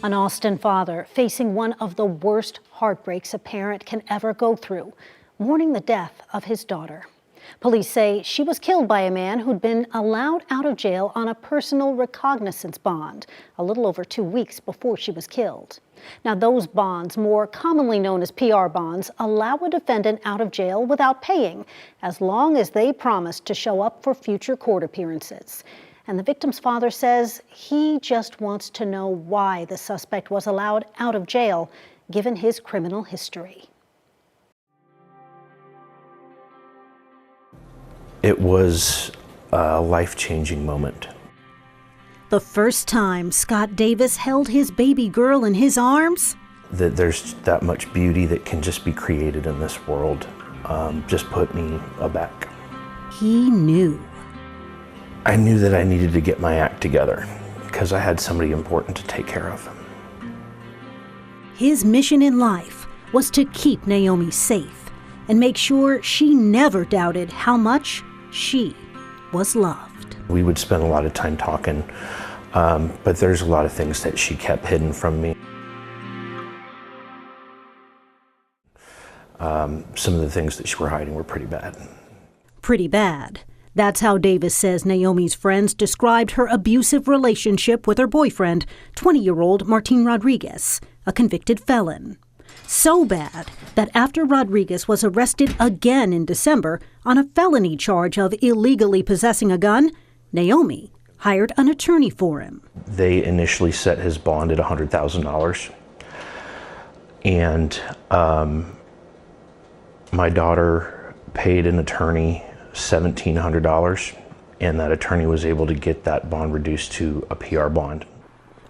An Austin father facing one of the worst heartbreaks a parent can ever go through, mourning the death of his daughter. Police say she was killed by a man who'd been allowed out of jail on a personal recognizance bond a little over 2 weeks before she was killed. Now, those bonds, more commonly known as PR bonds, allow a defendant out of jail without paying, as long as they promise to show up for future court appearances. And the victim's father says he just wants to know why the suspect was allowed out of jail, given his criminal history. It was a life-changing moment. The first time Scott Davis held his baby girl in his arms? That there's that much beauty that can just be created in this world just put me aback. He knew. I knew that I needed to get my act together because I had somebody important to take care of. His mission in life was to keep Naomi safe and make sure she never doubted how much she was loved. We would spend a lot of time talking, but there's a lot of things that she kept hidden from me. Some of the things that she were hiding were pretty bad. Pretty bad. That's how Davis says Naomi's friends described her abusive relationship with her boyfriend, 20-year-old Martin Rodriguez, a convicted felon. So bad that after Rodriguez was arrested again in December on a felony charge of illegally possessing a gun, Naomi hired an attorney for him. They initially set his bond at $100,000. And my daughter paid an attorney $1,700, and that attorney was able to get that bond reduced to a PR bond.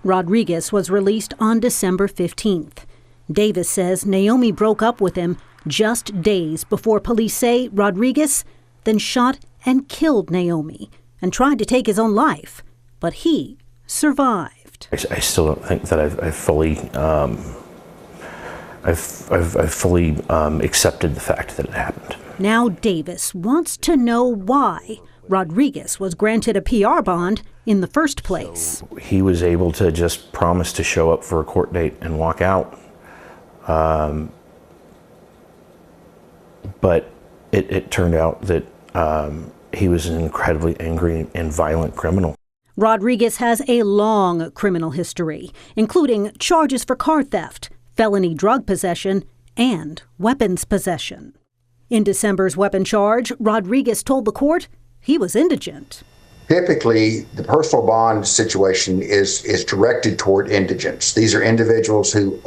Rodriguez was released on December 15th. Davis says Naomi broke up with him just days before police say Rodriguez then shot and killed Naomi and tried to take his own life, but he survived. I still don't think that I've fully accepted the fact that it happened. Now Davis wants to know why Rodriguez was granted a PR bond in the first place. So he was able to just promise to show up for a court date and walk out. But it turned out that he was an incredibly angry and violent criminal. Rodriguez has a long criminal history, including charges for car theft, felony drug possession, and weapons possession. In December's weapon charge, Rodriguez told the court he was indigent. Typically, the personal bond situation is directed toward indigents. These are individuals who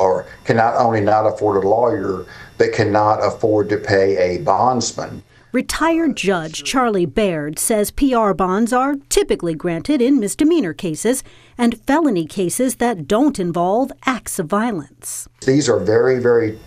can not only not afford a lawyer, but cannot afford to pay a bondsman. Retired Judge Charlie Baird says PR bonds are typically granted in misdemeanor cases and felony cases that don't involve acts of violence. These are very, very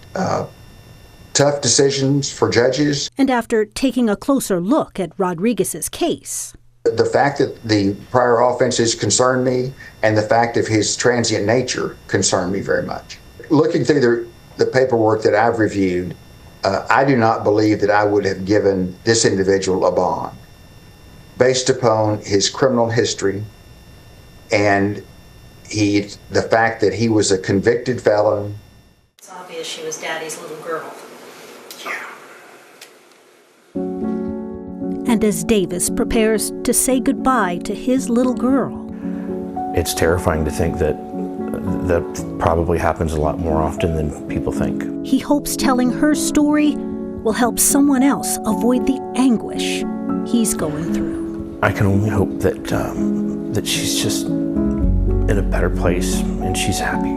tough decisions for judges. And after taking a closer look at Rodriguez's case, the fact that the prior offenses concern me and the fact of his transient nature concern me very much. Looking through the paperwork that I've reviewed, I do not believe that I would have given this individual a bond based upon his criminal history and the fact that he was a convicted felon. It's obvious she was Daddy's little girl. Yeah. And as Davis prepares to say goodbye to his little girl, It's terrifying to think that probably happens a lot more often than people think. he hopes telling her story will help someone else avoid the anguish he's going through. I can only hope that she's just in a better place and she's happy.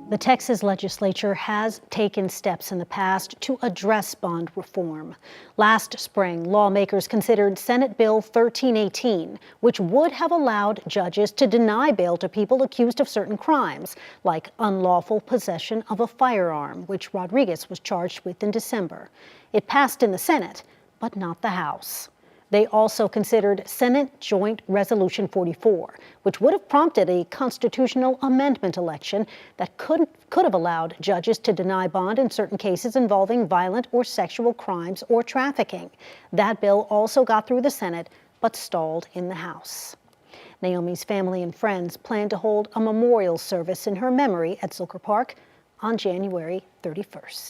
The Texas legislature has taken steps in the past to address bond reform. Last spring, lawmakers considered Senate Bill 1318, which would have allowed judges to deny bail to people accused of certain crimes, like unlawful possession of a firearm, which Rodriguez was charged with in December. It passed in the Senate, but not the House. They also considered Senate Joint Resolution 44, which would have prompted a constitutional amendment election that could have allowed judges to deny bond in certain cases involving violent or sexual crimes or trafficking. That bill also got through the Senate, but but stalled in the House. Naomi's family and friends plan to hold a memorial service in her memory at Zilker Park on January 31st.